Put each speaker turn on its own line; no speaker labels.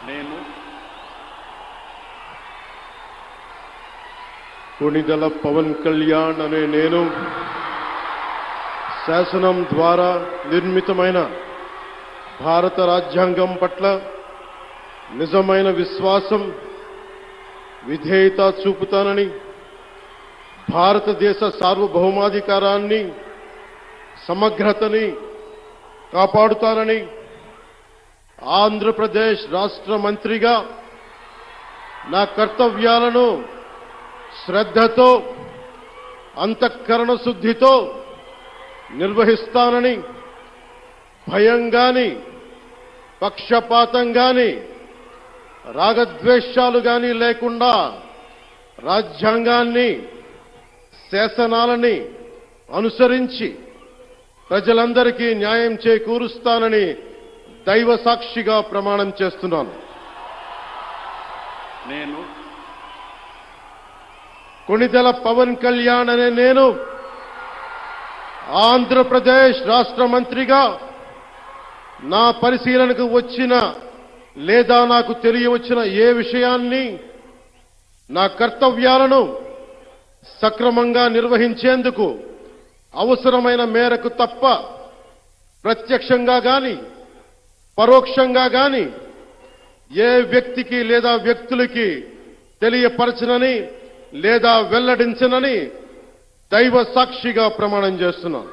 నేను
కొణిదెల పవన్ కళ్యాణ్ అనే నేను శాసనం ద్వారా నిర్మితమైన భారత రాజ్యాంగం పట్ల నిజమైన విశ్వాసం, విధేయత చూపుతానని, భారతదేశ సార్వభౌమాధికారాన్ని, సమగ్రతని కాపాడుతానని, ఆంధ్రప్రదేశ్ రాష్ట్ర మంత్రిగా నా కర్తవ్యాలను శ్రద్ధతో, అంతఃకరణ శుద్ధితో నిర్వహిస్తానని, భయం గాని, పక్షపాతం గాని, రాగద్వేషాలు గాని లేకుండా రాజ్యాంగాన్ని, శాసనాలని అనుసరించి ప్రజలందరికీ న్యాయం చేకూరుస్తానని దైవ సాక్షిగా ప్రమాణం చేస్తున్నాను.
నేను
కొణిదెల పవన్ కళ్యాణ్ అనే నేను ఆంధ్రప్రదేశ్ రాష్ట్ర మంత్రిగా నా పరిశీలనకు వచ్చిన లేదా నాకు తెలియవచ్చిన ఏ విషయాన్ని, నా కర్తవ్యాలను సక్రమంగా నిర్వహించేందుకు అవసరమైన మేరకు తప్ప ప్రత్యక్షంగా గాని, పరోక్షంగా గాని ఏ వ్యక్తికి లేదా వ్యక్తులకి తెలియపరచనని లేదా వెల్లడించనని దైవ సాక్షిగా ప్రమాణం చేస్తున్నాను.